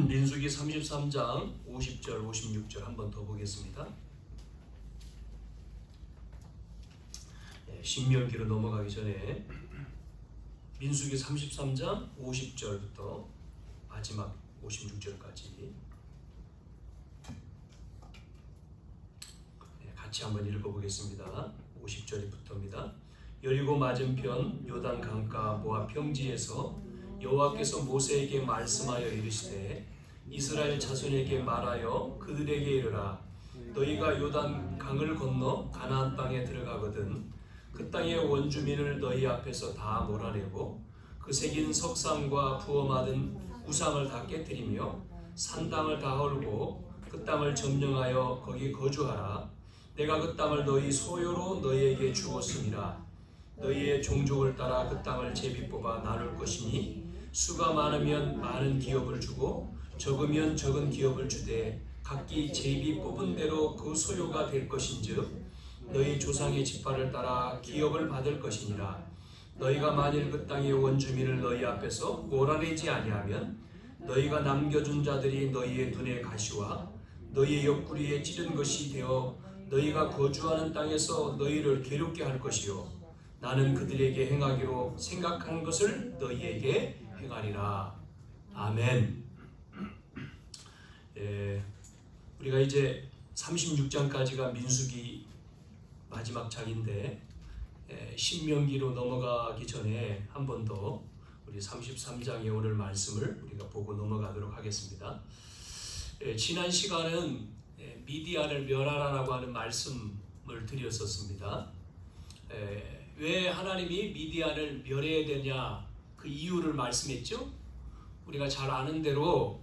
민수기 33장 50절 56절 한 번 더 보겠습니다. 신명기로 넘어가기 전에 민수기 33장 50절부터 마지막 56절까지 같이 한번 읽어보겠습니다. 50절부터입니다. 여리고 맞은편 요단 강가 모압 평지에서 여호와께서 모세에게 말씀하여 이르시되 이스라엘 자손에게 말하여 그들에게 이르라. 너희가 요단 강을 건너 가나안 땅에 들어가거든 그 땅의 원주민을 너희 앞에서 다 몰아내고 그 새긴 석상과 부어맞은 우상을 다 깨뜨리며 산당을 다 헐고 그 땅을 점령하여 거기 거주하라. 내가 그 땅을 너희 소유로 너희에게 주었음이라. 너희의 종족을 따라 그 땅을 제비 뽑아 나눌 것이니 수가 많으면 많은 기업을 주고 적으면 적은 기업을 주되 각기 제비 뽑은 대로 그 소유가 될 것인즉 너희 조상의 지파를 따라 기업을 받을 것이니라. 너희가 만일 그 땅의 원주민을 너희 앞에서 몰아내지 아니하면 너희가 남겨준 자들이 너희의 눈에 가시와 너희의 옆구리에 찌른 것이 되어 너희가 거주하는 땅에서 너희를 괴롭게 할 것이요 나는 그들에게 행하기로 생각한 것을 너희에게 행하리라. 아멘. 우리가 이제 36장까지가 민수기 마지막 장인데 신명기로 넘어가기 전에 한 번 더 우리 33장의 오늘 말씀을 우리가 보고 넘어가도록 하겠습니다. 지난 시간은 미디안을 멸하라라고 하는 말씀을 드렸었습니다. 왜 하나님이 미디안을 멸해야 되냐 그 이유를 말씀했죠. 우리가 잘 아는 대로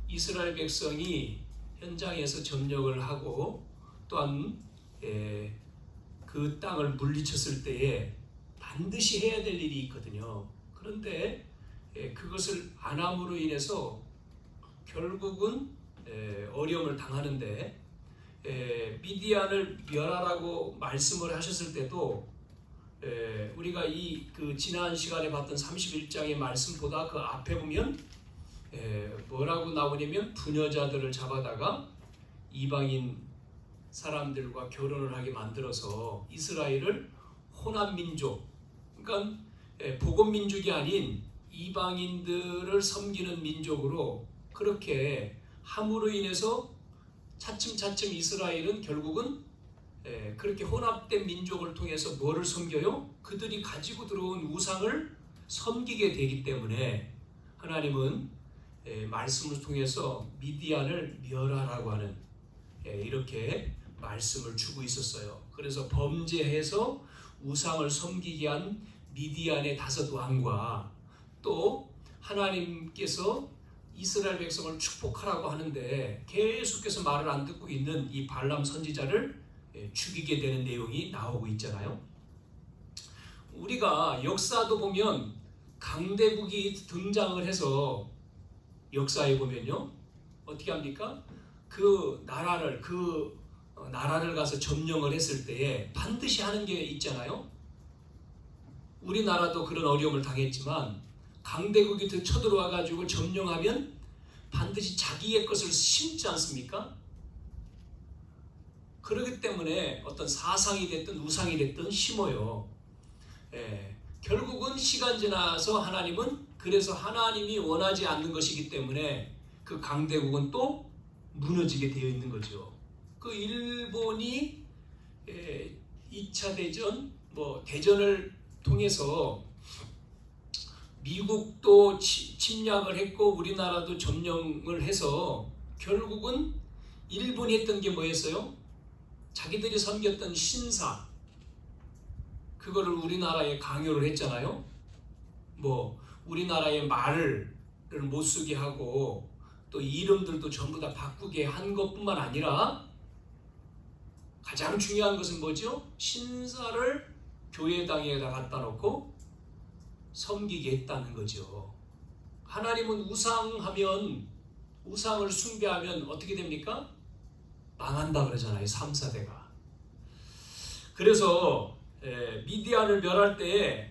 이스라엘 백성이 현장에서 점령을 하고 또한 그 땅을 물리쳤을 때에 반드시 해야 될 일이 있거든요. 그런데 그것을 안 함으로 인해서 결국은 어려움을 당하는데 미디안을 멸하라고 말씀을 하셨을 때도 우리가 그 지난 시간에 봤던 31장의 말씀보다 그 앞에 보면 뭐라고 나오냐면 부녀자들을 잡아다가 이방인 사람들과 결혼을 하게 만들어서 이스라엘을 혼합민족, 그러니까 복음민족이 아닌 이방인들을 섬기는 민족으로 그렇게 함으로 인해서 차츰차츰 이스라엘은 결국은 그렇게 혼합된 민족을 통해서 뭐를 섬겨요? 그들이 가지고 들어온 우상을 섬기게 되기 때문에 하나님은 말씀을 통해서 미디안을 멸하라고 하는 이렇게 말씀을 주고 있었어요. 그래서 범죄해서 우상을 섬기게 한 미디안의 5 왕과 또 하나님께서 이스라엘 백성을 축복하라고 하는데 계속해서 말을 안 듣고 있는 이 발람 선지자를 죽이게 되는 내용이 나오고 있잖아요. 우리가 역사도 보면 강대국이 등장을 해서 역사에 보면요 어떻게 합니까? 그 나라를 가서 점령을 했을 때에 반드시 하는 게 있잖아요. 우리나라도 그런 어려움을 당했지만 강대국이 쳐들어와 가지고 점령하면 반드시 자기의 것을 심지 않습니까? 그렇기 때문에 어떤 사상이 됐든 우상이 됐든 심어요. 결국은 시간 지나서 하나님은 그래서 하나님이 원하지 않는 것이기 때문에 그 강대국은 또 무너지게 되어 있는 거죠. 그 일본이 2차 대전, 대전을 통해서 미국도 침략을 했고 우리나라도 점령을 해서 결국은 일본이 했던 게 뭐였어요? 자기들이 섬겼던 신사 그거를 우리나라에 강요를 했잖아요. 우리나라의 말을 못 쓰게 하고 또 이름들도 전부 다 바꾸게 한 것뿐만 아니라 가장 중요한 것은 뭐죠? 신사를 교회당에다 갖다 놓고 섬기게 했다는 거죠. 하나님은 우상을 숭배하면 어떻게 됩니까? 망한다 그러잖아요. 3, 4대가. 그래서 미디안을 멸할 때에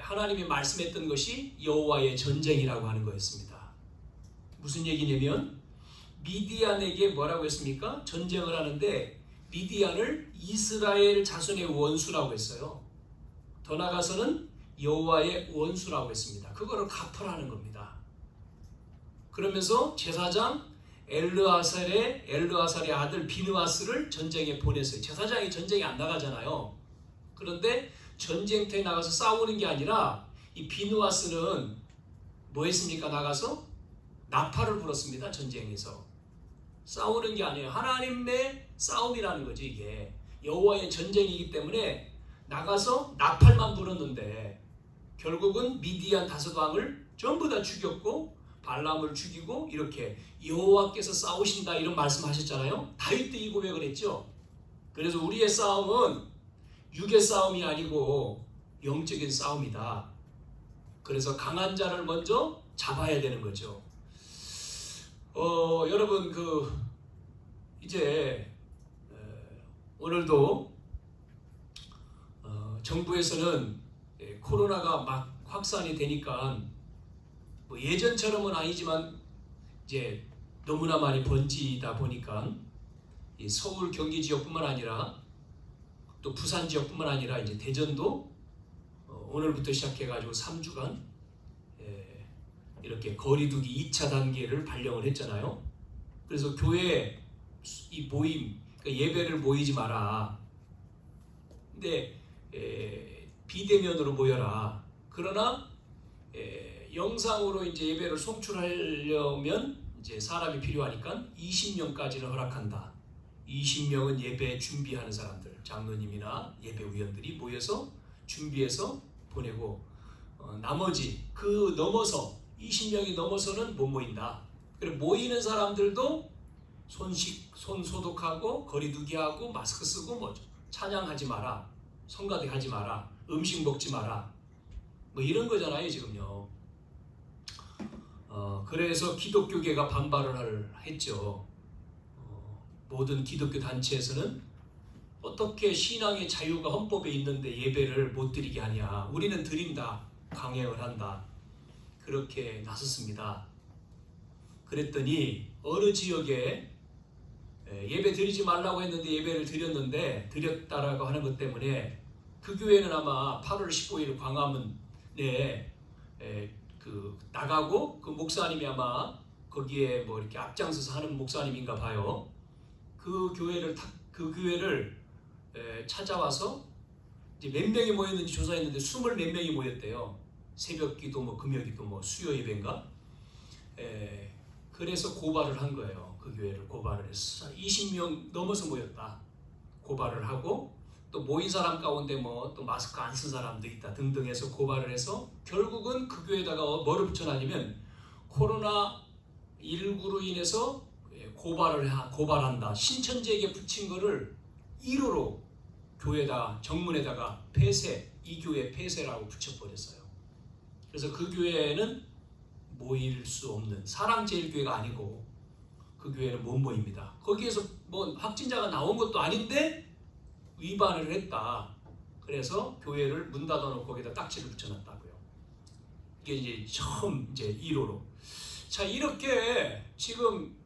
하나님이 말씀했던 것이 여호와의 전쟁이라고 하는 거였습니다. 무슨 얘기냐면 미디안에게 뭐라고 했습니까? 전쟁을 하는데 미디안을 이스라엘 자손의 원수라고 했어요. 더 나아가서는 여호와의 원수라고 했습니다. 그거를 갚으라는 겁니다. 그러면서 제사장 엘르아살의 아들 비느하스를 전쟁에 보냈어요. 제사장이 전쟁에 안 나가잖아요. 그런데 전쟁터에 나가서 싸우는 게 아니라 이 비느하스는 뭐 했습니까? 나가서 나팔을 불었습니다. 전쟁에서. 싸우는 게 아니에요. 하나님의 싸움이라는 거지 이게. 여호와의 전쟁이기 때문에 나가서 나팔만 불었는데 결국은 미디안 다섯 왕을 전부 다 죽였고 발람을 죽이고 이렇게 여호와께서 싸우신다 이런 말씀하셨잖아요. 다윗도 이 고백을 했죠. 그래서 우리의 싸움은 육의 싸움이 아니고 영적인 싸움이다. 그래서 강한 자를 먼저 잡아야 되는 거죠. 여러분 이제 오늘도 정부에서는 코로나가 막 확산이 되니까 뭐 예전처럼은 아니지만 이제 너무나 많이 번지다 보니까 이 서울 경기 지역뿐만 아니라 또 부산 지역뿐만 아니라 이제 대전도 오늘부터 시작해가지고 3주간 이렇게 거리두기 2차 단계를 발령을 했잖아요. 그래서 교회 이 모임, 그러니까 예배를 모이지 마라. 근데 비대면으로 모여라. 그러나 영상으로 이제 예배를 송출하려면 이제 사람이 필요하니까 20명까지는 허락한다. 20명은 예배 준비하는 사람들, 장로님이나 예배위원들이 모여서 준비해서 보내고 나머지 그 넘어서 20명이 넘어서는 못 모인다. 그리고 모이는 사람들도 손 소독하고 거리두기하고 마스크 쓰고 뭐 찬양하지 마라, 성가대 하지 마라, 음식 먹지 마라, 뭐 이런 거잖아요 지금요. 그래서 기독교계가 반발을 했죠. 모든 기독교 단체에서는 어떻게 신앙의 자유가 헌법에 있는데 예배를 못 드리게 하냐. 우리는 드린다. 강행을 한다. 그렇게 나섰습니다. 그랬더니 어느 지역에 예배 드리지 말라고 했는데 예배를 드렸다라고 하는 것 때문에 그 교회는 아마 8월 15일 광화문에 나가고 그 목사님이 아마 거기에 뭐 이렇게 앞장서서 하는 목사님인가 봐요. 그 교회를 찾아와서 이제 몇 명이 모였는지 조사했는데 20몇 명이 모였대요. 새벽기도 뭐 금요기도 뭐 수요 예배인가. 그래서 고발을 한 거예요. 그 교회를 고발을 해서 20명 넘어서 모였다. 고발을 하고 또 모인 사람 가운데 뭐 또 마스크 안 쓴 사람도 있다 등등 해서 고발을 해서 결국은 그 교회에다가 뭐를 붙여놨냐면 코로나19로 인해서 고발한다. 신천지에게 붙인 거를 1호로 교회에다 정문에다가 폐쇄, 이 교회 폐쇄라고 붙여버렸어요. 그래서 그 교회는 모일 수 없는 사랑제일교회가 아니고 그 교회는 못 모입니다. 거기에서 뭐 확진자가 나온 것도 아닌데 위반을 했다. 그래서 교회를 문 닫아놓고 거기다 딱지를 붙여놨다고요. 이게 이제 처음 이제 1호로. 자, 이렇게 지금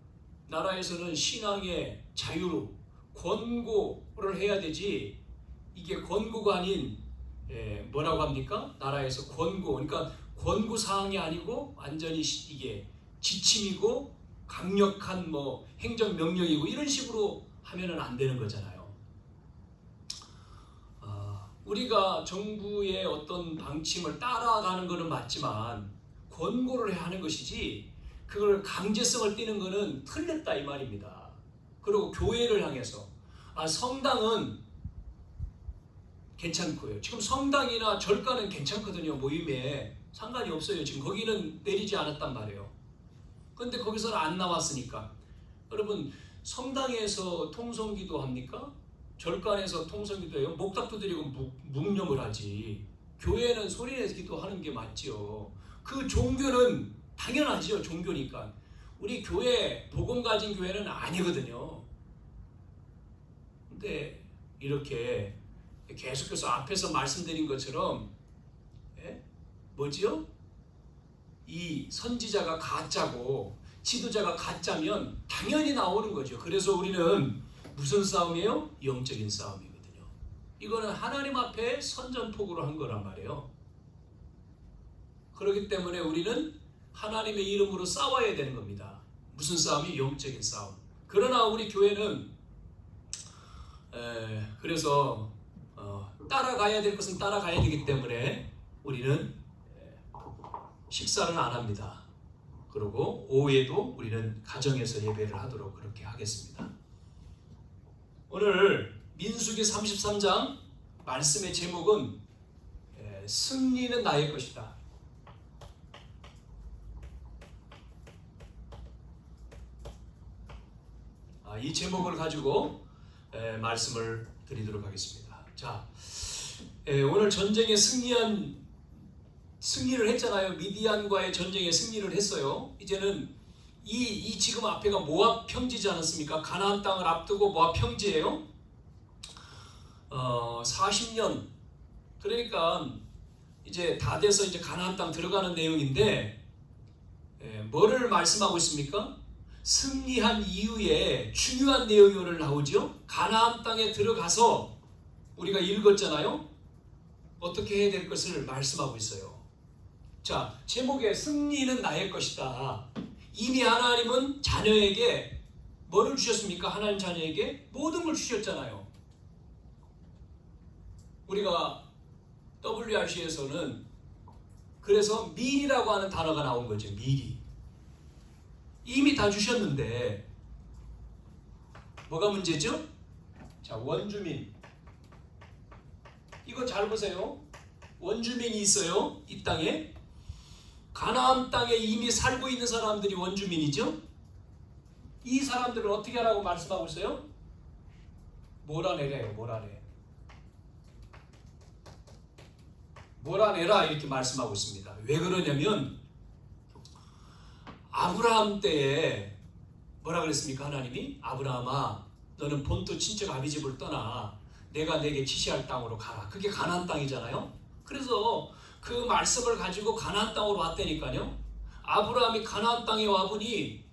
나라에서는 신앙의 자유로 권고를 해야 되지 이게 권고가 아닌 뭐라고 합니까? 나라에서 권고, 그러니까 권고 사항이 아니고 완전히 이게 지침이고 강력한 뭐 행정명령이고 이런 식으로 하면은 안 되는 거잖아요. 우리가 정부의 어떤 방침을 따라가는 것은 맞지만 권고를 해야 하는 것이지 그걸 강제성을 띠는 것은 틀렸다 이 말입니다. 그리고 교회를 향해서 성당은 괜찮고요. 지금 성당이나 절가는 괜찮거든요. 모임에 상관이 없어요. 지금 거기는 내리지 않았단 말이에요. 그런데 거기서는 안 나왔으니까 여러분 성당에서 통성기도 합니까? 절간에서 통성기도해요. 목탁도 드리고 묵념을 하지. 교회는 소리내서 기도하는 게 맞지요. 그 종교는 당연하죠. 종교니까. 우리 교회 복음 가진 교회는 아니거든요. 근데 이렇게 계속해서 앞에서 말씀드린 것처럼 뭐지요? 이 선지자가 가짜고 지도자가 가짜면 당연히 나오는 거죠. 그래서 우리는 무슨 싸움이에요? 영적인 싸움이거든요. 이거는 하나님 앞에 선전포고를 한 거란 말이에요. 그렇기 때문에 우리는 하나님의 이름으로 싸워야 되는 겁니다. 무슨 싸움이? 영적인 싸움. 그러나 우리 교회는 그래서 따라가야 될 것은 따라가야 되기 때문에 우리는 식사를 안 합니다. 그리고 오후에도 우리는 가정에서 예배를 하도록 그렇게 하겠습니다. 오늘 민수기 33장 말씀의 제목은 승리는 나의 것이다. 이 제목을 가지고 말씀을 드리도록 하겠습니다. 자, 오늘 전쟁에 승리를 했잖아요. 미디안과의 전쟁에 승리를 했어요. 이제는 이 지금 앞에가 모압 평지지 않았습니까? 가나안 땅을 앞두고 모압 평지예요. 40년 그러니까 이제 다 돼서 이제 가나안 땅 들어가는 내용인데 뭐를 말씀하고 있습니까? 승리한 이후에 중요한 내용이 오늘 나오죠. 가나안 땅에 들어가서 우리가 읽었잖아요. 어떻게 해야 될 것을 말씀하고 있어요. 자, 제목에 승리는 나의 것이다. 이미 하나님은 자녀에게 뭐를 주셨습니까? 하나님 자녀에게 모든 걸 주셨잖아요. 우리가 WRC에서는 그래서 미리라고 하는 단어가 나온 거죠. 미리. 이미 다 주셨는데 뭐가 문제죠? 자, 원주민. 이거 잘 보세요. 원주민이 있어요. 이 땅에. 가나안 땅에 이미 살고 있는 사람들이 원주민이죠. 이 사람들을 어떻게 하라고 말씀하고 있어요? 몰아내래요. 몰아내라 이렇게 말씀하고 있습니다. 왜 그러냐면 아브라함 때에 뭐라 그랬습니까? 하나님이 아브라함아 너는 본토 친척 아비 집을 떠나 내가 내게 지시할 땅으로 가라. 그게 가나안 땅이잖아요. 그래서 그 말씀을 가지고 가나안 땅으로 왔다니까요. 아브라함이 가나안 땅에 와보니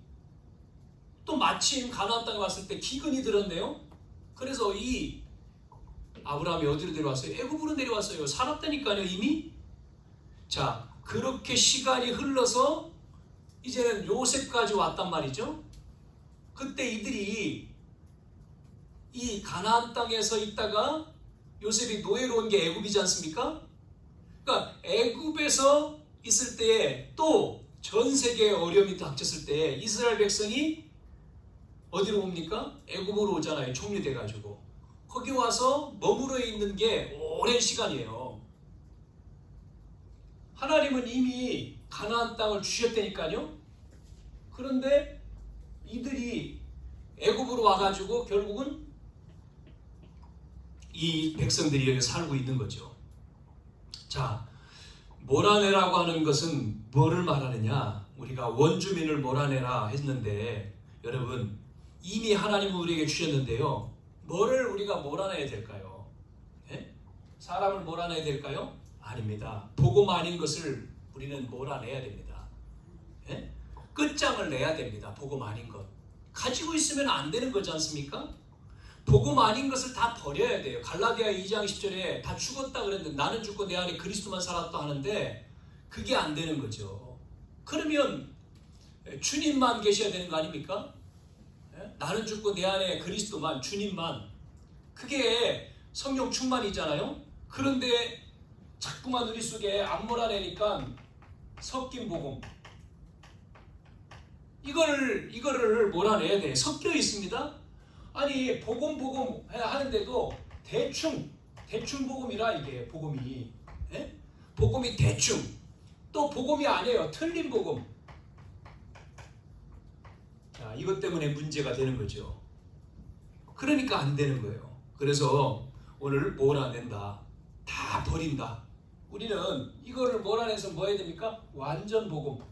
또 마침 가나안 땅에 왔을 때 기근이 들었네요. 그래서 이 아브라함이 어디로 내려왔어요? 애굽으로 내려왔어요. 살았다니까요 이미. 자, 그렇게 시간이 흘러서 이제는 요셉까지 왔단 말이죠. 그때 이들이 이 가나안 땅에서 있다가 요셉이 노예로 온 게 애굽이지 않습니까? 그러니까 애굽에서 있을 때에 또 전 세계에 어려움이 닥쳤을 때 이스라엘 백성이 어디로 옵니까? 애굽으로 오잖아요. 총리돼가지고 거기 와서 머물러 있는 게 오랜 시간이에요. 하나님은 이미 가나안 땅을 주셨다니까요. 그런데 이들이 애굽으로 와가지고 결국은 이 백성들이 여기 살고 있는 거죠. 자, 몰아내라고 하는 것은 뭐를 말하느냐? 우리가 원주민을 몰아내라 했는데 여러분 이미 하나님은 우리에게 주셨는데요. 뭐를 우리가 몰아내야 될까요? 네? 사람을 몰아내야 될까요? 아닙니다. 복음 아닌 것을 우리는 몰아내야 됩니다. 네? 끝장을 내야 됩니다. 복음 아닌 것. 가지고 있으면 안 되는 거지 않습니까? 복음 아닌 것을 다 버려야 돼요. 갈라디아 2장 10절에 다 죽었다 그랬는데 나는 죽고 내 안에 그리스도만 살았다 하는데 그게 안 되는 거죠. 그러면 주님만 계셔야 되는 거 아닙니까? 나는 죽고 내 안에 그리스도만, 주님만. 그게 성령 충만이잖아요. 그런데 자꾸만 우리 속에 안 몰아내니까 섞인 복음. 이거를 몰아내야 돼. 섞여 있습니다. 아니 복음 하는데도 대충 복음이라 이게 복음이 복음이 대충 또 복음이 아니에요. 틀린 복음. 자, 이것 때문에 문제가 되는 거죠. 그러니까 안 되는 거예요. 그래서 오늘 몰아낸다. 다 버린다. 우리는 이거를 몰아내서 뭐 해야 됩니까? 완전 복음.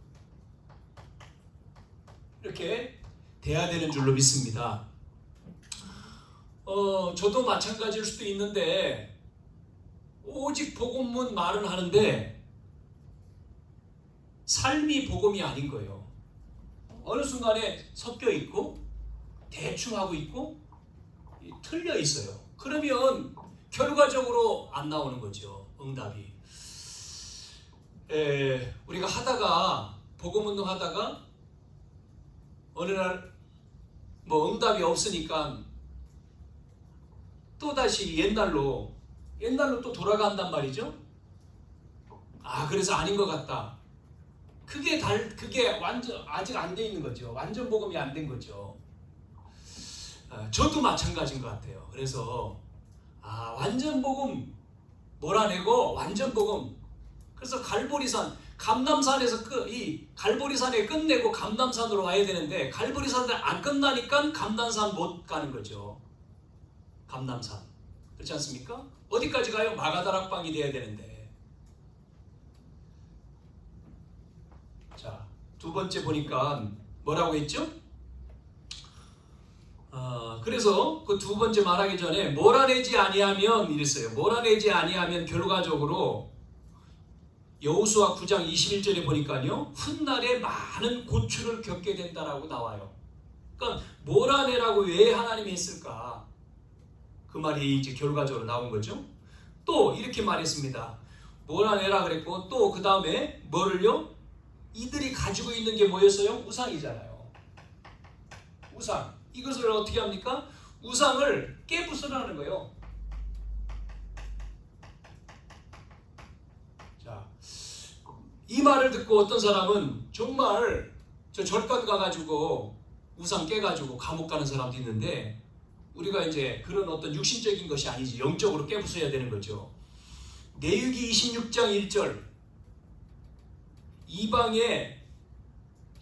이렇게 돼야 되는 줄로 믿습니다. 저도 마찬가지일 수도 있는데 오직 복음은 말은 하는데 삶이 복음이 아닌 거예요. 어느 순간에 섞여 있고 대충 하고 있고 틀려 있어요. 그러면 결과적으로 안 나오는 거죠. 응답이. 우리가 하다가 복음 운동 하다가 어느 날 뭐 응답이 없으니까 또 다시 옛날로 또 돌아간단 말이죠. 그래서 아닌 것 같다. 그게 완전 아직 안 돼 있는 거죠. 완전 복음이 안 된 거죠. 저도 마찬가지인 것 같아요. 그래서 완전 복음 몰아내고 완전 복음. 그래서 감남산에서 이 갈보리산에 끝내고 감남산으로 와야 되는데 갈보리산에 안 끝나니까 감남산 못 가는 거죠. 감남산. 그렇지 않습니까? 어디까지 가요? 마가다락방이 돼야 되는데. 자, 두 번째 보니까 뭐라고 했죠? 그래서 그 두 번째 말하기 전에 몰아내지 아니하면 이랬어요. 몰아내지 아니하면 결과적으로 여호수아 9장 21절에 보니까요, 훗날에 많은 고초를 겪게 된다라고 나와요. 그러니까 몰아내라고 왜 하나님이 했을까? 그 말이 이제 결과적으로 나온 거죠. 또 이렇게 말했습니다. 몰아내라 그랬고 또 그 다음에 뭐를요? 이들이 가지고 있는 게 뭐였어요? 우상이잖아요. 우상. 이것을 어떻게 합니까? 우상을 깨부수라는 거예요. 자, 이 말을 듣고 어떤 사람은 정말 저 절간 가가지고 우상 깨가지고 감옥 가는 사람도 있는데, 우리가 이제 그런 어떤 육신적인 것이 아니지 영적으로 깨부숴야 되는 거죠. 내유기 26장 1절 이방의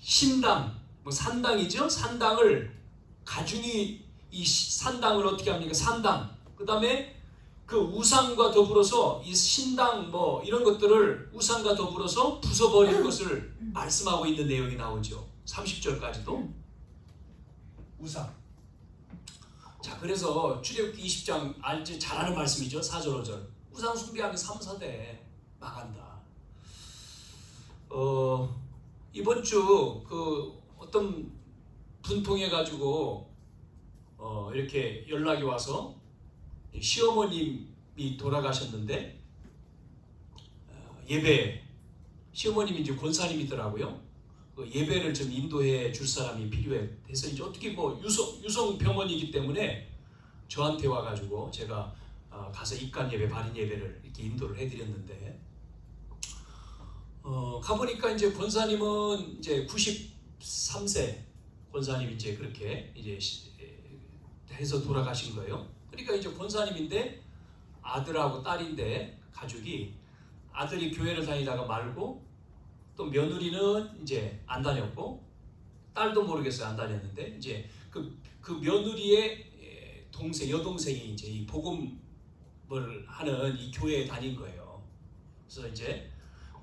신당, 산당이죠. 산당을 가중이 이 산당을 어떻게 합니까? 산당. 그 다음에 그 우상과 더불어서 이 신당 이런 것들을 우상과 더불어서 부숴버릴 것을 말씀하고 있는 내용이 나오죠. 30절까지도 우상. 자, 그래서 출애굽기 20장 알지 잘 아는 말씀이죠. 4절 5절. 우상 숭배하면 3, 4대 망한다. 이번 주 그 어떤 분 통해 가지고 이렇게 연락이 와서 시어머님이 돌아가셨는데 예배, 시어머님이 이제 권사님이더라고요. 그 예배를 좀 인도해 줄 사람이 필요해서 이제 어떻게 유성 병원이기 때문에 저한테 와가지고 제가 가서 입간 예배, 발인 예배를 이렇게 인도를 해드렸는데 가보니까 이제 권사님은 이제 93세 권사님이 이제 그렇게 이제 해서 돌아가신 거예요. 그러니까 이제 권사님인데 아들하고 딸인데 가족이 아들이 교회를 다니다가 말고 또 며느리는 이제 안 다녔고 딸도 모르겠어요 안 다녔는데 이제 그 며느리의 여동생이 이제 이 복음을 하는 이 교회에 다닌 거예요. 그래서 이제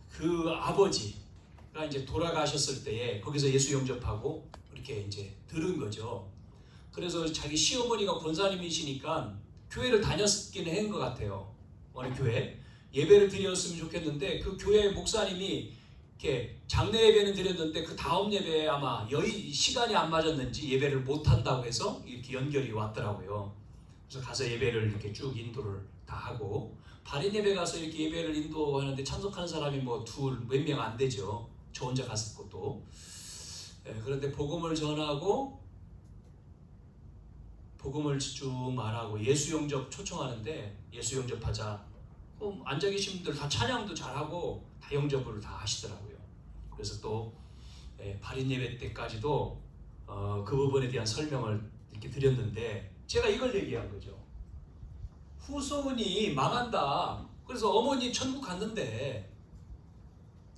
그 아버지가 이제 돌아가셨을 때에 거기서 예수 영접하고 이렇게 이제 들은 거죠. 그래서 자기 시어머니가 권사님이시니까 교회를 다녔기는 한 것 같아요. 어느 교회 예배를 드렸으면 좋겠는데 그 교회 목사님이 이렇게 장례 예배는 드렸는데 그 다음 예배에 아마 시간이 안 맞았는지 예배를 못 한다고 해서 이렇게 연결이 왔더라고요. 그래서 가서 예배를 이렇게 쭉 인도를 다 하고 발인 예배 가서 이렇게 예배를 인도하는데 참석하는 사람이 몇 명 안 되죠. 저 혼자 갔었고 또 그런데 복음을 전하고 복음을 쭉 말하고 예수 영접 초청하는데 예수 영접하자. 앉아 계신 분들 다 찬양도 잘하고 다 영접을 다 하시더라고요. 그래서 또 발인 예배 때까지도 그 부분에 대한 설명을 이렇게 드렸는데 제가 이걸 얘기한 거죠. 후손이 망한다. 그래서 어머니 천국 갔는데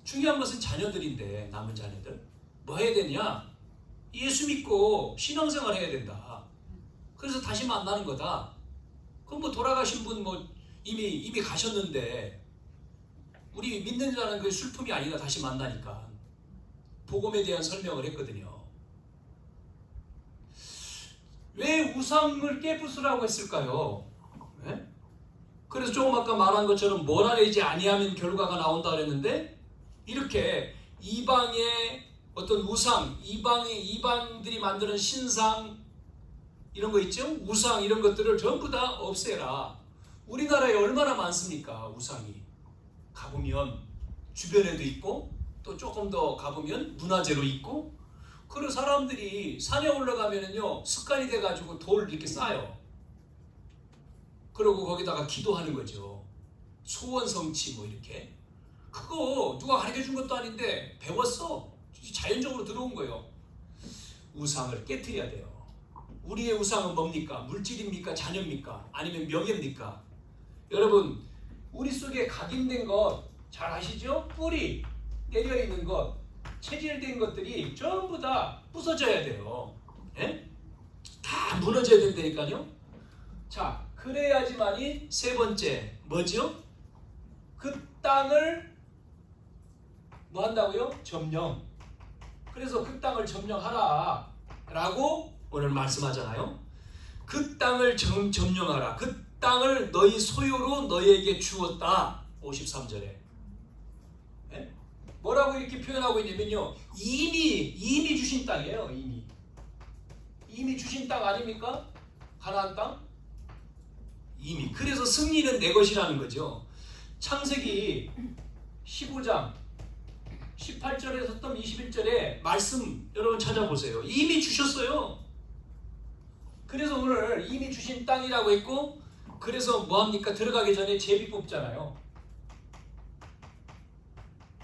중요한 것은 자녀들인데 남은 자녀들 뭐 해야 되냐? 예수 믿고 신앙생활 해야 된다. 그래서 다시 만나는 거다. 그럼 돌아가신 분 이미 가셨는데 우리 믿는 자는 그 슬픔이 아니다. 다시 만나니까 복음에 대한 설명을 했거든요. 왜 우상을 깨부수라고 했을까요? 네? 그래서 조금 아까 말한 것처럼 몰아내지 아니하면 결과가 나온다 그랬는데 이렇게 이방의 어떤 우상, 이방들이 만드는 신상 이런 거 있죠? 우상 이런 것들을 전부 다 없애라. 우리나라에 얼마나 많습니까? 우상이. 가보면 주변에도 있고 또 조금 더 가보면 문화재로 있고, 그리고 사람들이 산에 올라가면은요 습관이 돼가지고 돌 이렇게 쌓아요. 그리고 거기다가 기도하는 거죠. 소원 성취 뭐 이렇게. 그거 누가 가르쳐 준 것도 아닌데 배웠어. 자연적으로 들어온 거예요. 우상을 깨트려야 돼요. 우리의 우상은 뭡니까? 물질입니까? 자녀입니까? 아니면 명예입니까? 여러분, 우리 속에 각인된 것 잘 아시죠? 뿌리 내려있는 것, 체질된 것들이 전부 다 부서져야 돼요. 예? 다 무너져야 된다니까요. 자, 그래야지만이 세 번째 뭐죠? 그 땅을 뭐 한다고요? 점령. 그래서 그 땅을 점령하라 라고 오늘 말씀하잖아요. 그 땅을 점령하라. 그 땅을 너희 소유로 너희에게 주었다. 53절에. 네? 뭐라고 이렇게 표현하고 있냐면요. 이미 주신 땅이에요. 이미 주신 땅 아닙니까? 가나안 땅? 이미. 그래서 승리는 내 것이라는 거죠. 창세기 15장 18절에서 21절에 말씀 여러분 찾아보세요. 이미 주셨어요. 그래서 오늘 이미 주신 땅이라고 했고, 그래서 뭐합니까? 들어가기 전에 제비 뽑잖아요.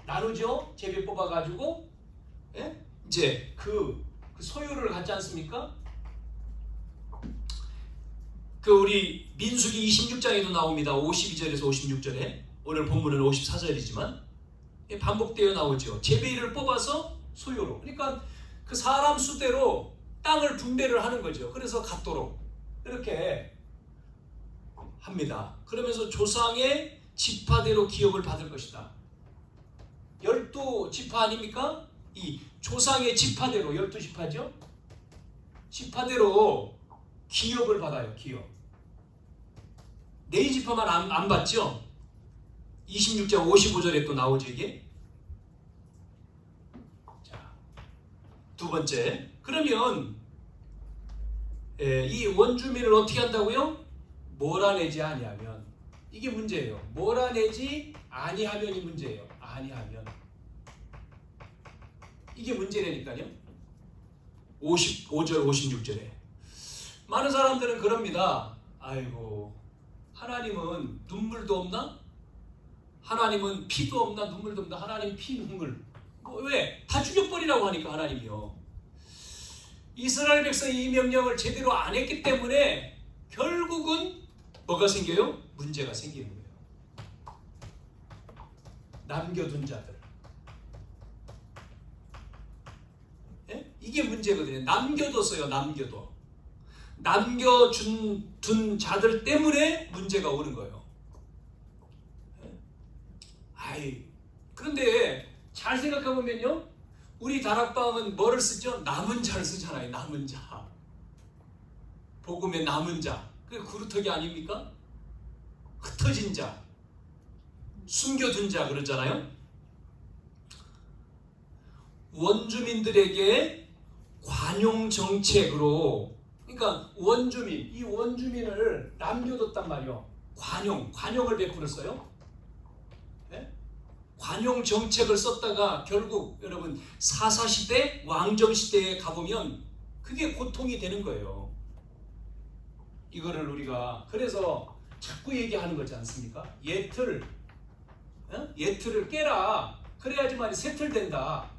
나누죠? 제비 뽑아가지고 예? 이제 그 소유를 갖지 않습니까? 그 우리 민수기 26장에도 나옵니다. 52절에서 56절에. 오늘 본문은 54절이지만 반복되어 나오죠. 제비를 뽑아서 소유로. 그러니까 그 사람 수대로 땅을 분배를 하는 거죠. 그래서 갖도록 이렇게 합니다. 그러면서 조상의 지파대로 기업을 받을 것이다. 12지파 아닙니까? 이 조상의 지파대로 12지파죠. 지파대로 기업을 받아요. 기업. 네 지파만 안 받죠. 26장 55절에 또 나오죠 이게. 자, 두 번째. 그러면 이 원주민을 어떻게 한다고요? 몰아내지 아니하면. 이게 문제예요. 몰아내지 아니하면이 문제예요. 아니하면. 이게 문제라니까요. 55절 56절에. 많은 사람들은 그럽니다. 아이고, 하나님은 눈물도 없나? 하나님은 피도 없나? 눈물도 없나? 하나님 피 눈물. 왜? 다 죽여버리라고 하니까 하나님이요. 이스라엘 백성이 이 명령을 제대로 안 했기 때문에 결국은 뭐가 생겨요? 문제가 생기는 거예요. 남겨둔 자들. 예? 이게 문제거든요. 남겨뒀어요. 남겨둔 자들 때문에 문제가 오는 거예요. 그런데 잘 생각해보면요, 우리 다락방은 뭐를 쓰죠? 남은 자를 쓰잖아요. 남은 자. 복음의 남은 자. 그게 구루터기 아닙니까? 흩어진 자, 숨겨둔 자 그러잖아요. 원주민들에게 관용 정책으로, 그러니까 이 원주민을 남겨뒀단 말이에요. 관용을 베풀었어요. 네? 관용 정책을 썼다가 결국 여러분 사사시대, 왕정시대에 가보면 그게 고통이 되는 거예요. 이거를 우리가 그래서 자꾸 얘기하는 거지 않습니까? 예틀을 깨라. 그래야지만 세틀된다.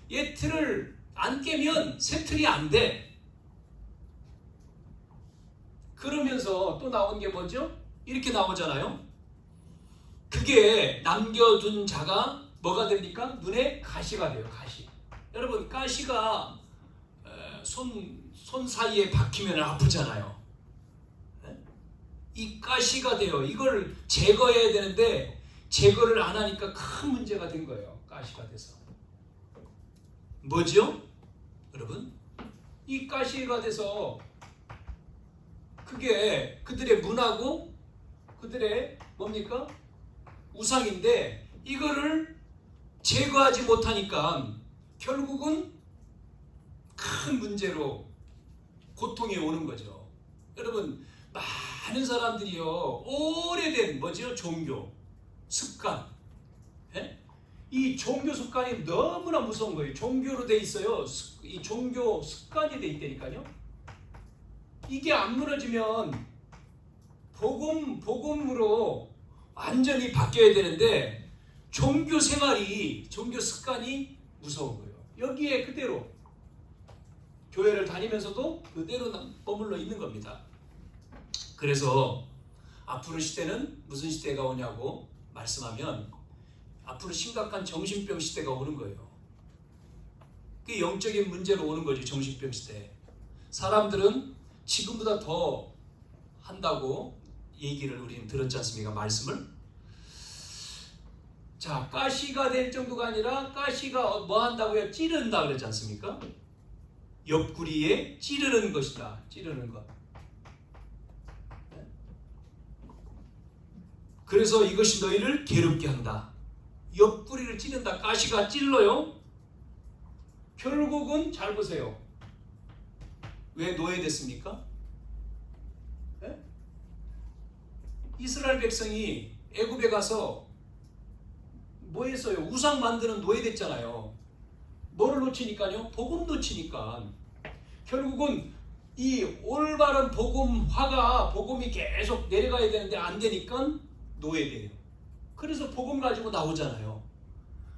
예틀을 안 깨면 세틀이 안 돼. 그러면서 또 나온 게 뭐죠? 이렇게 나오잖아요. 그게 남겨둔 자가 뭐가 됩니까? 눈에 가시가 돼요. 가시. 여러분, 가시가 손 사이에 박히면 아프잖아요. 이 가시가 돼요. 이걸 제거해야 되는데 제거를 안 하니까 큰 문제가 된 거예요. 가시가 돼서. 뭐죠? 여러분, 이 가시가 돼서 그게 그들의 문화고 그들의 뭡니까? 우상인데 이거를 제거하지 못하니까 결국은 큰 문제로 고통이 오는 거죠. 여러분, 많은 사람들이요, 오래된 뭐죠? 종교 습관, 예? 이 종교 습관이 너무나 무서운 거예요. 종교로 돼 있어요. 이 종교 습관이 돼 있다니까요. 이게 안 무너지면 복음으로 완전히 바뀌어야 되는데, 종교 생활이, 종교 습관이 무서운 거예요. 여기에 그대로 교회를 다니면서도 그대로 머물러 있는 겁니다. 그래서 앞으로 시대는 무슨 시대가 오냐고 말씀하면, 앞으로 심각한 정신병 시대가 오는 거예요. 그게 영적인 문제로 오는 거죠. 정신병 시대. 사람들은 지금보다 더 한다고 얘기를 우리는 들었지 않습니까? 말씀을. 자, 가시가 될 정도가 아니라, 가시가 뭐 한다고요? 찌른다 그랬지 않습니까? 옆구리에 찌르는 것이다. 찌르는 것. 그래서 이것이 너희를 괴롭게 한다. 옆구리를 찌른다. 가시가 찔러요. 결국은 잘 보세요. 왜 노예됐습니까? 네? 이스라엘 백성이 애굽에 가서 뭐 했어요? 우상 만드는 노예됐잖아요. 뭐를 놓치니까요? 복음 놓치니까. 결국은 이 올바른 복음이 계속 내려가야 되는데 안 되니까 노예돼요. 그래서 복음 가지고 나오잖아요.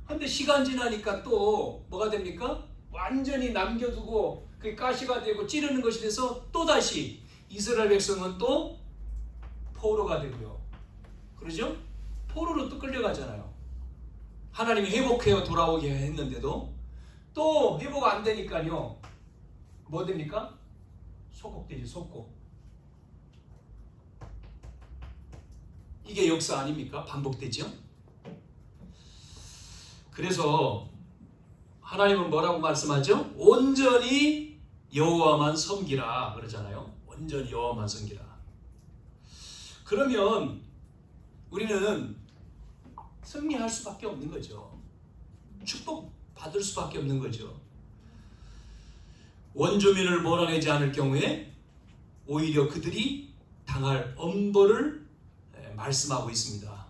근데 시간 지나니까 또 뭐가 됩니까? 완전히 남겨두고 그게 가시가 되고 찌르는 것이 돼서 또다시 이스라엘 백성은 또 포로가 되고요. 그러죠? 포로로 또 끌려가잖아요. 하나님이 회복해요 돌아오게 했는데도 또 회복 안 되니까요. 뭐 됩니까? 속국되지, 속국. 이게 역사 아닙니까? 반복되죠? 그래서 하나님은 뭐라고 말씀하죠? 온전히 여호와만 섬기라 그러잖아요. 온전히 여호와만 섬기라. 그러면 우리는 승리할 수밖에 없는 거죠. 축복 받을 수밖에 없는 거죠. 원주민을 몰아내지 않을 경우에 오히려 그들이 당할 엄벌을 말씀하고 있습니다.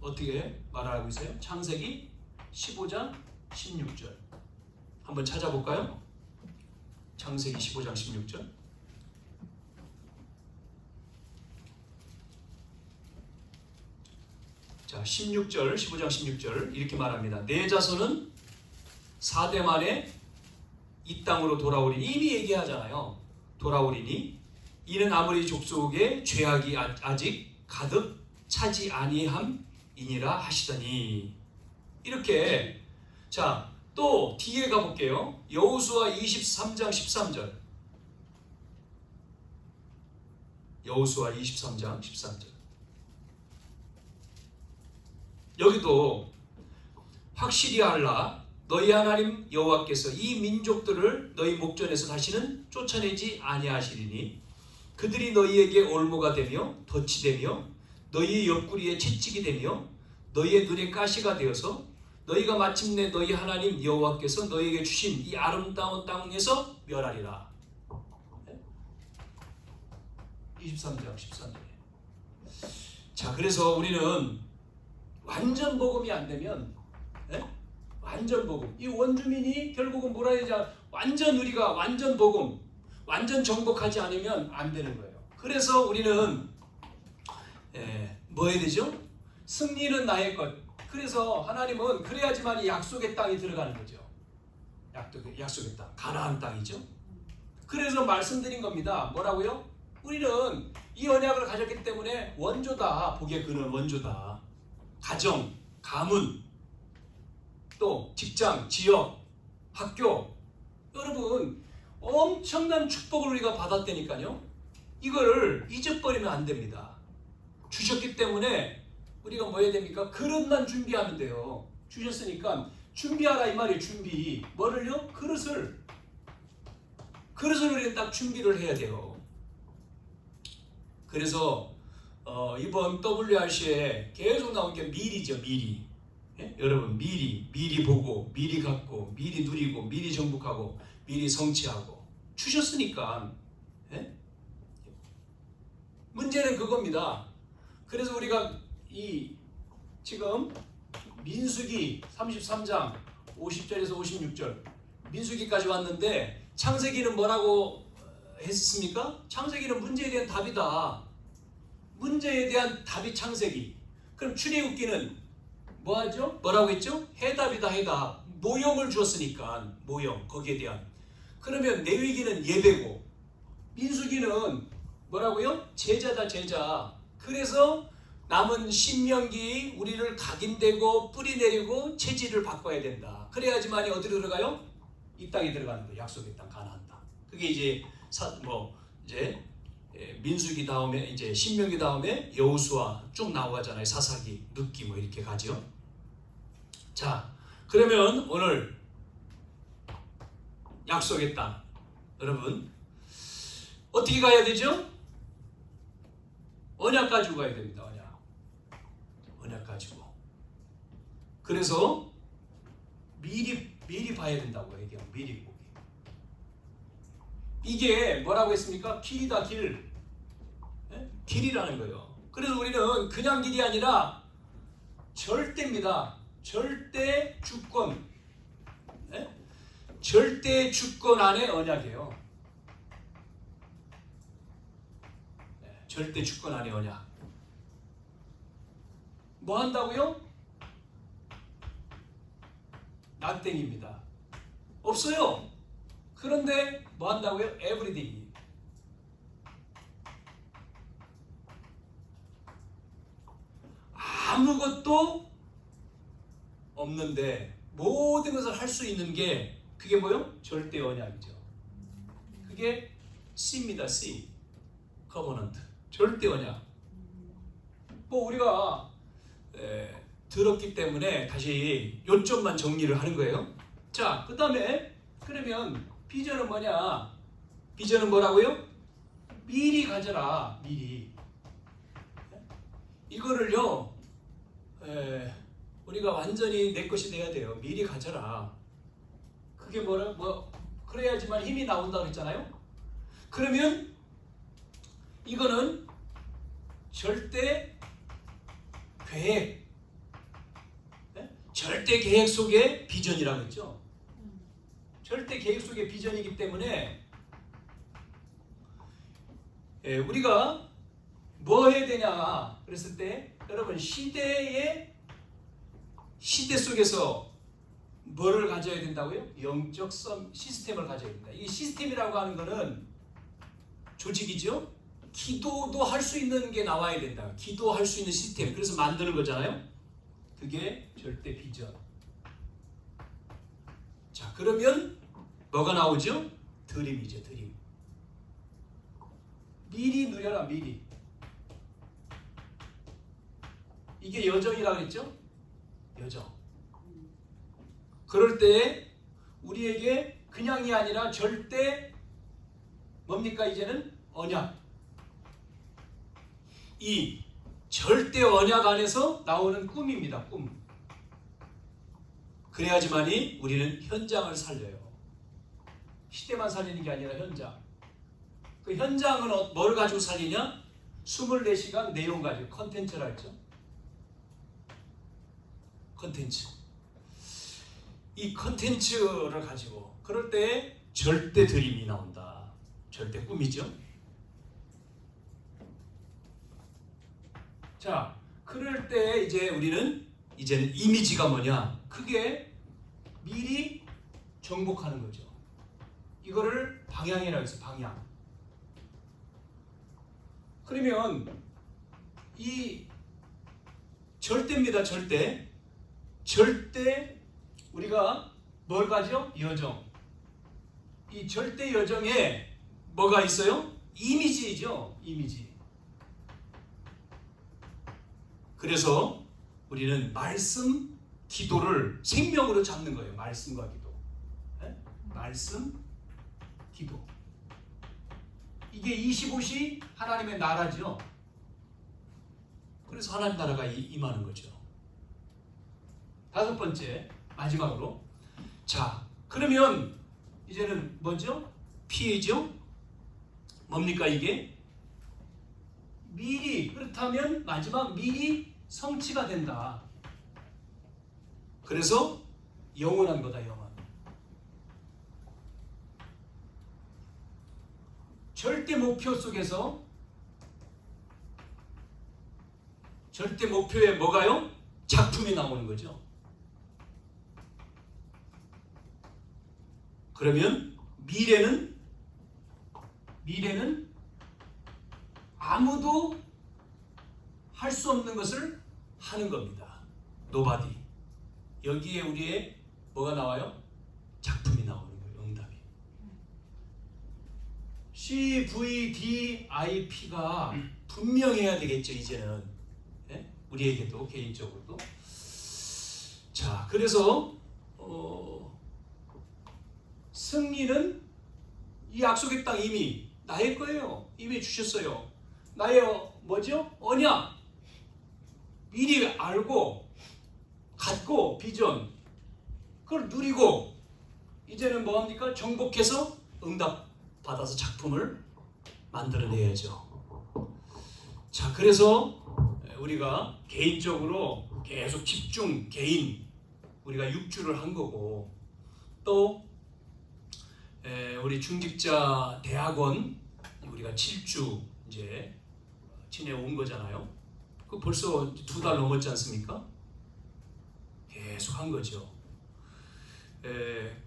어떻게 말하고 있어요? 창세기 15장 16절 한번 찾아볼까요? 창세기 15장 16절. 자, 15장 16절 이렇게 말합니다. 내 자손은 4대 만에 이 땅으로 돌아오리니, 이미 얘기하잖아요. 돌아오리니 이는 아무리 족속의 죄악이 아직 가득 차지 아니함이니라 하시더니. 이렇게. 자, 또 뒤에 가볼게요. 여호수아 23장 13절. 여호수아 23장 13절. 여기도 확실히 알라. 너희 하나님 여호와께서 이 민족들을 너희 목전에서 다시는 쫓아내지 아니하시리니 그들이 너희에게 올무가 되며 덫이 되며 너희의 옆구리에 채찍이 되며 너희의 눈에 가시가 되어서 너희가 마침내 너희 하나님 여호와께서 너희에게 주신 이 아름다운 땅에서 멸하리라. 23장 13절에. 자, 그래서 우리는 완전 복음이 안 되면, 완전 복음, 이 원주민이 결국은 뭐라 해야 되지, 완전 우리가 완전 복음, 완전 정복하지 않으면 안 되는 거예요. 그래서 우리는 뭐 해야 되죠? 승리는 나의 것. 그래서 하나님은 그래야지만 이 약속의 땅이 들어가는 거죠. 약속의 땅, 가나안 땅이죠. 그래서 말씀드린 겁니다. 뭐라고요? 우리는 이 언약을 가졌기 때문에 원조다. 복의 근원 원조다. 가정, 가문, 또 직장, 지역, 학교, 여러분 엄청난 축복을 우리가 받았다니까요. 이걸 잊어버리면 안 됩니다. 주셨기 때문에 우리가 뭐 해야 됩니까? 그릇만 준비하면 돼요. 주셨으니까 준비하라 이 말이에요. 준비. 뭐를요? 그릇을 우리가 딱 준비를 해야 돼요. 그래서 이번 WRC에 계속 나온 게 미리죠. 미리. 예? 여러분 미리 보고 미리 갖고 미리 누리고 미리 정복하고 미리 성취하고 주셨으니까. 예? 문제는 그겁니다. 그래서 우리가 이 지금 민수기 33장 50절에서 56절 민수기까지 왔는데 창세기는 뭐라고 했습니까? 창세기는 문제에 대한 답이다. 문제에 대한 답이 창세기. 그럼 출애굽기는 뭐하죠? 뭐라고 했죠? 해답이다. 해답. 모형을 주었으니까 모형 거기에 대한. 그러면 레위기는 예배고 민수기는 뭐라고요? 제자다 제자. 그래서 남은 신명기 우리를 각인되고 뿌리 내리고 체질을 바꿔야 된다. 그래야지만이 어디로 들어가요? 이 땅에 들어가는 거. 약속의 땅 가나안 땅. 그게 이제 이제 민수기 다음에 이제 신명기 다음에 여호수아 쭉 나오잖아요. 사사기, 룻기 뭐 이렇게 가죠. 자, 그러면 오늘 약속의 땅 여러분 어떻게 가야 되죠? 언약 가지고 가야 됩니다. 언약 가지고. 그래서 미리 봐야 된다고 얘기해요. 미리 보기. 이게 뭐라고 했습니까? 길이다 길. 네? 길이라는 거예요. 그래서 우리는 그냥 길이 아니라 절대입니다. 절대 주권. 네? 절대 주권 안에 언약이에요. 네, 절대 주권 안에 언약. 뭐 한다고요? nothing입니다. 없어요. 그런데 뭐 한다고요? everything. 아무것도 없는데 모든 것을 할 수 있는 게 그게 뭐요? 절대 언약이죠. 그게 C입니다. C. covenant. 절대 언약. 뭐 우리가 들었기 때문에 다시 요점만 정리를 하는 거예요. 자, 그 다음에 그러면 비전은 뭐냐? 비전은 뭐라고요? 미리 가져라. 미리. 이거를요 우리가 완전히 내 것이 돼야 돼요. 미리 가져라. 그게 그래야지만 힘이 나온다고 했잖아요. 그러면 이거는 절대 계획, 절대 계획 속의 비전이라고 했죠. 절대 계획 속의 비전이기 때문에 우리가 뭐 해야 되냐 그랬을 때 여러분 시대 속에서 뭐를 가져야 된다고요? 영적 시스템을 가져야 된다. 이 시스템이라고 하는 거는 조직이죠. 기도도 할 수 있는 게 나와야 된다. 기도할 수 있는 시스템. 그래서 만드는 거잖아요. 그게 절대 비전. 자, 그러면 뭐가 나오죠? 드림이죠. 드림. 미리 누려라. 미리. 이게 여정이라고 했죠? 여정. 그럴 때 우리에게 그냥이 아니라 절대 뭡니까? 이제는 언약. 이 절대 언약 안에서 나오는 꿈입니다. 꿈. 그래야지만이 우리는 현장을 살려요. 시대만 살리는 게 아니라 현장. 그 현장은 뭘 가지고 살리냐? 24시간 내용 가지고 컨텐츠라 했죠. 컨텐츠. 이 컨텐츠를 가지고 그럴 때 절대 드림이 나온다. 절대 꿈이죠. 자, 그럴 때 이제 우리는 이제는 이미지가 뭐냐? 그게 미리 정복하는 거죠. 이거를 방향이라고 해서 방향. 그러면 이 절대입니다. 절대. 절대 우리가 뭘 가죠? 여정. 이 절대 여정에 뭐가 있어요? 이미지죠. 이미지. 그래서 우리는 말씀, 기도를 생명으로 잡는 거예요. 말씀과 기도. 네? 말씀, 기도. 이게 25시 하나님의 나라죠. 그래서 하나님 나라가 임하는 거죠. 다섯 번째, 마지막으로. 자, 그러면 이제는 뭐죠? 피해죠? 뭡니까 이게? 미리, 그렇다면 마지막 미리 성취가 된다. 그래서 영원한 거다, 영원. 절대 목표 속에서 절대 목표에 뭐가요? 작품이 나오는 거죠. 그러면 미래는 아무도 할 수 없는 것을 하는 겁니다. Nobody. 여기에 우리의 뭐가 나와요? 작품이 나오는 거예요. 응답이. CVDIP가 분명해야 되겠죠. 이제는 우리에게도 개인적으로도. 자, 그래서 승리는 이 약속의 땅 이미 나의 거예요. 이미 주셨어요. 나의 뭐죠? 언약. 미리 알고 갖고 비전 그걸 누리고 이제는 뭐합니까? 정복해서 응답 받아서 작품을 만들어내야죠. 자, 그래서 우리가 개인적으로 계속 집중 개인 우리가 6주를 한 거고 또 우리 중직자 대학원 우리가 7주 이제 지내온 거잖아요. 그 벌써 2달 넘었지 않습니까? 계속 한 거죠.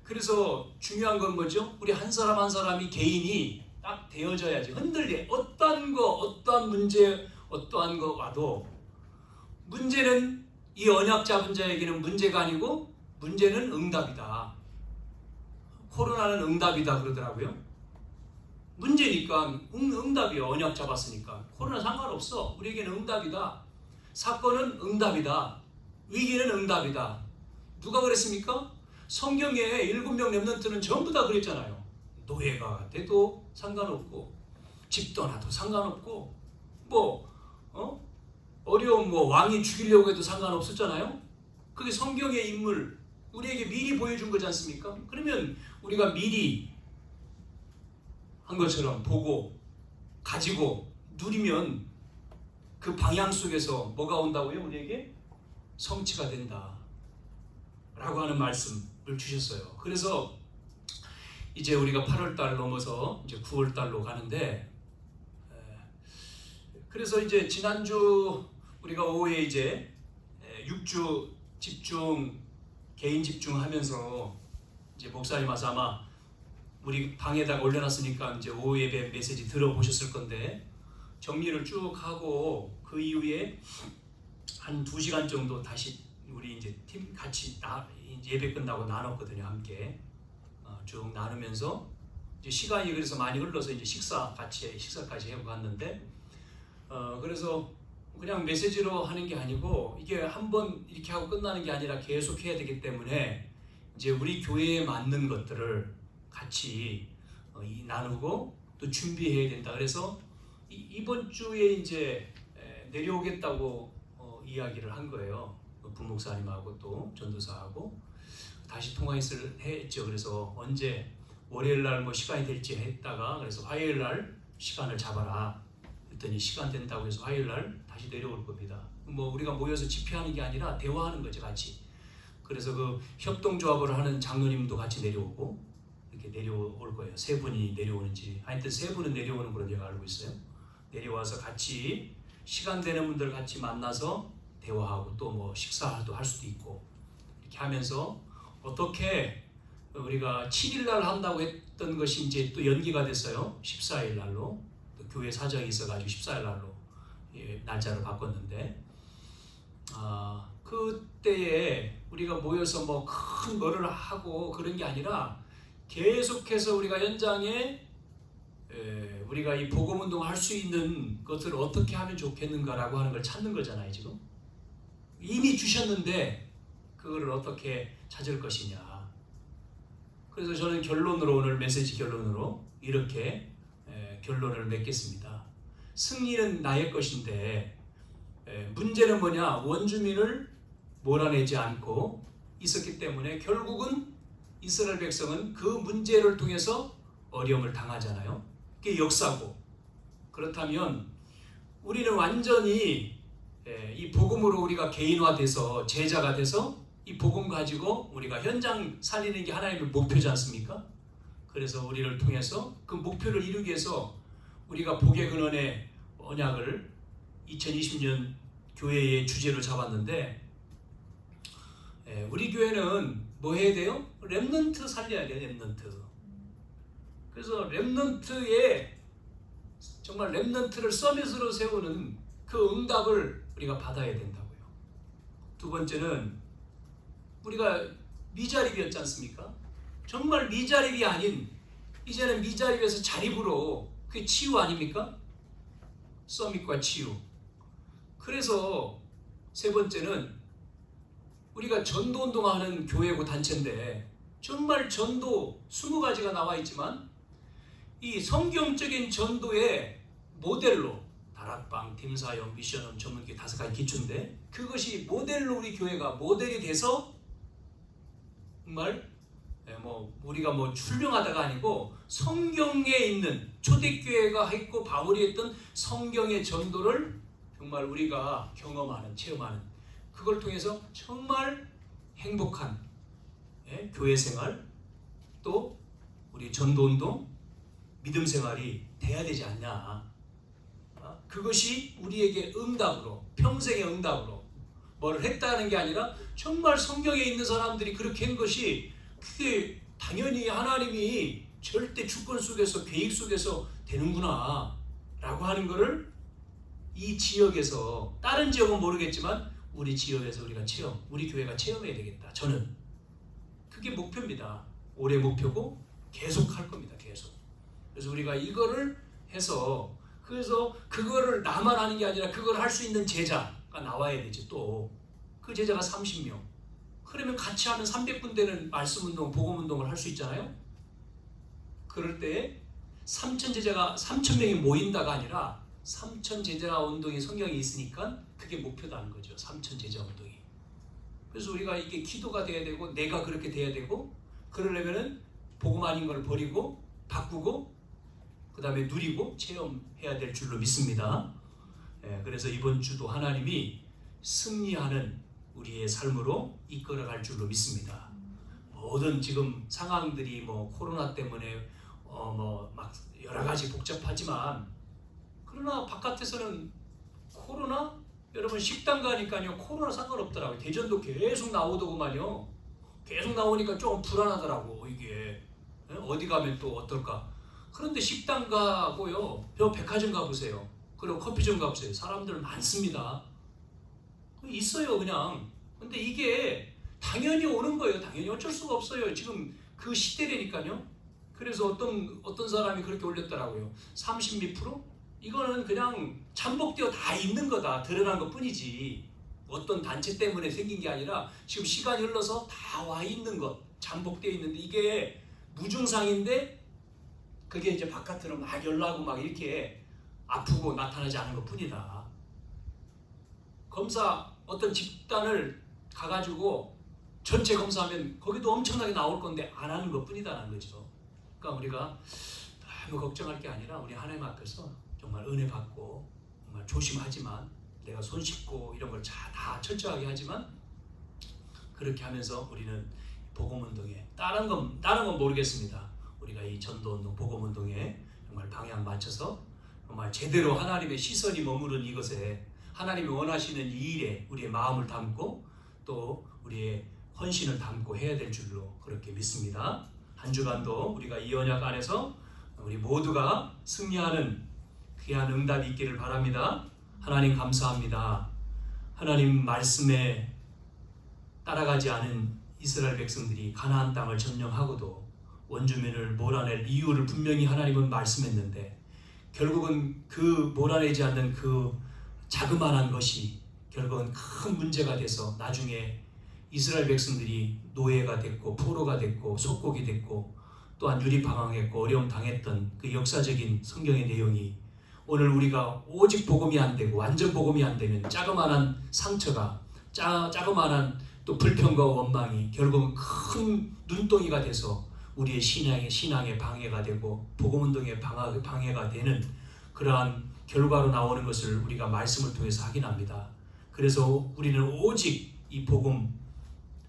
그래서 중요한 건 뭐죠? 우리 한 사람 한 사람이 개인이 딱 되어져야지. 흔들리 어떠한 문제, 어떠한 거 와도 문제는 이 언약 잡은 자에게는 문제가 아니고 문제는 응답이다. 코로나는 응답이다 그러더라고요. 문제니까 응답이요. 언약 잡았으니까. 코로나 상관없어. 우리에게는 응답이다. 사건은 응답이다. 위기는 응답이다. 누가 그랬습니까? 성경에 7명 렘넌트는 전부 다 그랬잖아요. 노예가 돼도 상관없고 집 떠나도 상관없고 어려운 왕이 죽이려고 해도 상관없었잖아요. 그게 성경의 인물 우리에게 미리 보여준 거지 않습니까? 그러면 우리가 미리 한 것처럼 보고 가지고 누리면 그 방향 속에서 뭐가 온다고요? 우리에게 성취가 된다 라고 하는 말씀을 주셨어요. 그래서 이제 우리가 8월달 넘어서 이제 9월달로 가는데 그래서 이제 지난주 우리가 오후에 이제 6주 집중 개인 집중하면서 이제 목사님 와서 아마 우리 방에다가 올려놨으니까 이제 오후 예배 메시지 들어보셨을 건데 정리를 쭉 하고 그 이후에 한 2시간 정도 다시 우리 이제 팀 같이 예배 끝나고 나눴거든요. 함께 쭉 나누면서 이제 시간이 그래서 많이 흘러서 이제 식사까지 하고 갔는데 그래서 그냥 메시지로 하는 게 아니고 이게 한번 이렇게 하고 끝나는 게 아니라 계속 해야 되기 때문에 이제 우리 교회에 맞는 것들을 같이 나누고 또 준비해야 된다. 그래서 이번 주에 이제 내려오겠다고 이야기를 한 거예요. 부목사님하고 또 전도사하고 다시 했죠. 그래서 언제 월요일 날 시간이 될지 했다가 그래서 화요일 날 시간을 잡아라. 그랬더니 시간 된다고 해서 화요일 날 다시 내려올 겁니다. 우리가 모여서 집회하는 게 아니라 대화하는 거죠, 같이. 그래서 그 협동조합을 하는 장로님도 같이 내려오고 이렇게 내려올 거예요. 3분이 내려오는지 하여튼 3분은 내려오는 걸로 제가 알고 있어요. 내려와서 같이 시간 되는 분들 같이 만나서 대화하고 또 식사도 할 수도 있고 이렇게 하면서 어떻게 우리가 7일 날 한다고 했던 것이 이제 또 연기가 됐어요. 14일 날로 또 교회 사정이 있어가지고 14일 날로 날짜를 바꿨는데 그때에 우리가 모여서 큰 거를 하고 그런 게 아니라 계속해서 우리가 현장에 우리가 이 복음운동을 할 수 있는 것을 어떻게 하면 좋겠는가라고 하는 걸 찾는 거잖아요. 지금 이미 주셨는데 그거를 어떻게 찾을 것이냐. 그래서 저는 오늘 메시지 결론으로 이렇게 결론을 맺겠습니다. 승리는 나의 것인데 문제는 뭐냐? 원주민을 몰아내지 않고 있었기 때문에 결국은 이스라엘 백성은 그 문제를 통해서 어려움을 당하잖아요. 그게 역사고, 그렇다면 우리는 완전히 이 복음으로 우리가 개인화돼서 제자가 돼서 이 복음 가지고 우리가 현장 살리는 게 하나님의 목표지 않습니까? 그래서 우리를 통해서 그 목표를 이루기 위해서 우리가 복의 근원의 언약을 2020년 교회의 주제로 잡았는데, 우리 교회는 뭐 해야 돼요? 렘넌트 살려야 돼요. 렘넌트. 그래서 렘넌트에 정말 렘넌트를 서밋으로 세우는 그 응답을 우리가 받아야 된다고요. 두 번째는 우리가 미자립이었지 않습니까? 정말 미자립이 아닌, 이제는 미자립에서 자립으로, 그게 치유 아닙니까? 서밋과 치유. 그래서 세 번째는 우리가 전도운동하는 교회고 단체인데, 정말 전도 20가지가 나와 있지만 이 성경적인 전도의 모델로, 다락방, 팀사역, 미션홈, 전문기 5가지 기초인데, 그것이 모델로 우리 교회가 모델이 돼서 정말 우리가 훌륭하다가 아니고 성경에 있는 초대교회가 했고 바울이 했던 성경의 전도를 정말 우리가 경험하는, 체험하는, 그걸 통해서 정말 행복한 교회 생활, 또 우리 전도운동, 믿음 생활이 돼야 되지 않냐. 그것이 우리에게 응답으로, 평생의 응답으로, 뭐를 했다는 게 아니라 정말 성경에 있는 사람들이 그렇게 한 것이, 그게 당연히 하나님이 절대 주권 속에서, 계획 속에서 되는구나 라고 하는 것을 이 지역에서, 다른 지역은 모르겠지만 우리 지역에서 우리가 우리 교회가 체험해야 되겠다. 저는 그게 목표입니다. 올해 목표고 계속 할 겁니다. 계속. 그래서 우리가 이거를 해서, 그래서 그거를 나만 하는 게 아니라 그걸 할 수 있는 제자가 나와야 되지. 또 그 제자가 30명. 그러면 같이 하면 300군데는 말씀운동, 복음운동을 할 수 있잖아요. 그럴 때 3,000명이 모인다가 아니라 3,000제자 운동이 성경에 있으니까 그게 목표다는 거죠. 3,000제자 운동이. 그래서 우리가 이게 기도가 돼야 되고, 내가 그렇게 돼야 되고, 그러려면은 복음 아닌 걸 버리고 바꾸고 그 다음에 누리고 체험해야 될 줄로 믿습니다. 그래서 이번 주도 하나님이 승리하는 우리의 삶으로 이끌어갈 줄로 믿습니다. 모든 지금 상황들이 코로나 때문에 막 여러 가지 복잡하지만, 그러나 바깥에서는 코로나, 여러분 식당 가니까요 코로나 상관없더라고요. 대전도 계속 나오더구만요. 계속 나오니까 조금 불안하더라고. 이게 어디 가면 또 어떨까. 그런데 식당 가고요, 백화점 가보세요. 그리고 커피점 가보세요. 사람들 많습니다. 있어요 그냥. 근데 이게 당연히 오는 거예요. 당연히 어쩔 수가 없어요. 지금 그 시대라니까요. 그래서 어떤 사람이 그렇게 올렸더라고요. 30몇 프로? 이거는 그냥 잠복되어 다 있는 거다. 드러난 것 뿐이지. 어떤 단체 때문에 생긴 게 아니라 지금 시간이 흘러서 다 와 있는 것, 잠복되어 있는데, 이게 무증상인데 그게 이제 바깥으로 막 열나고 막 이렇게 아프고 나타나지 않은 것 뿐이다. 검사 어떤 집단을 가가지고 전체 검사하면 거기도 엄청나게 나올 건데 안 하는 것 뿐이다라는 거죠. 그러니까 우리가 너무 걱정할 게 아니라 우리 하나님 앞에서 정말 은혜 받고, 정말 조심하지만, 내가 손 씻고 이런 걸 다 철저하게 하지만, 그렇게 하면서 우리는 복음운동에, 다른 건 모르겠습니다. 우리가 이 전도운동, 복음운동에 정말 방향 맞춰서 정말 제대로 하나님의 시선이 머무른 이것에, 하나님이 원하시는 이 일에 우리의 마음을 담고 또 우리의 헌신을 담고 해야 될 줄로 그렇게 믿습니다. 한 주간도 우리가 이 언약 안에서 우리 모두가 승리하는 귀한 응답이 있기를 바랍니다. 하나님 감사합니다. 하나님 말씀에 따라가지 않은 이스라엘 백성들이 가나안 땅을 점령하고도 원주민을 몰아낼 이유를 분명히 하나님은 말씀했는데, 결국은 그 몰아내지 않는 그 자그마한 것이 결국은 큰 문제가 돼서 나중에 이스라엘 백성들이 노예가 됐고 포로가 됐고 속국이 됐고 또한 유리방황했고 어려움 당했던 그 역사적인 성경의 내용이, 오늘 우리가 오직 복음이 안 되고 완전 복음이 안 되면 자그마한 상처가 자그마한 또 불평과 원망이 결국은 큰 눈덩이가 돼서 우리의 신앙의 방해가 되고 복음운동의 방해가 되는 그러한 결과로 나오는 것을 우리가 말씀을 통해서 확인합니다. 그래서 우리는 오직 이 복음,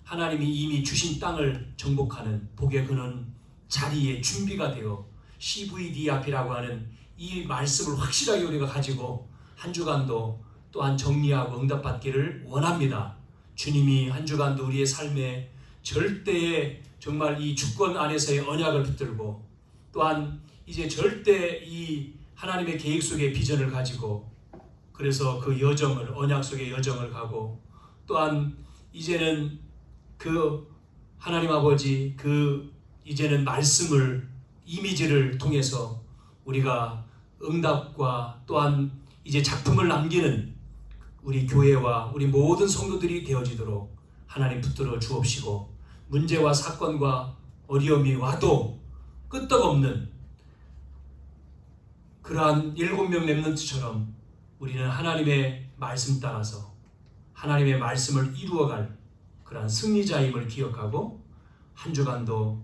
하나님이 이미 주신 땅을 정복하는 복의 그는 자리에 준비가 되어 CVD 앞이라고 하는 이 말씀을 확실하게 우리가 가지고 한 주간도 또한 정리하고 응답받기를 원합니다. 주님이 한 주간도 우리의 삶에 절대의 정말 이 주권 안에서의 언약을 붙들고 또한 이제 절대 이 하나님의 계획 속의 비전을 가지고 그래서 그 여정을 언약 속의 여정을 가고 또한 이제는 그 하나님 아버지 그 이제는 말씀을 이미지를 통해서 우리가 응답과 또한 이제 작품을 남기는 우리 교회와 우리 모든 성도들이 되어지도록 하나님 붙들어 주옵시고 문제와 사건과 어려움이 와도 끄떡없는 그러한 7명 렘넌트처럼 우리는 하나님의 말씀 따라서 하나님의 말씀을 이루어갈 그러한 승리자임을 기억하고 한 주간도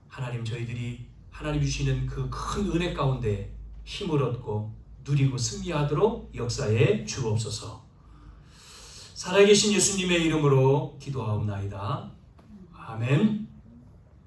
하나님 저희들이 하나님 주시는 그 큰 은혜 가운데 힘을 얻고 누리고 승리하도록 역사에 주옵소서. 살아계신 예수님의 이름으로 기도하옵나이다. 아멘.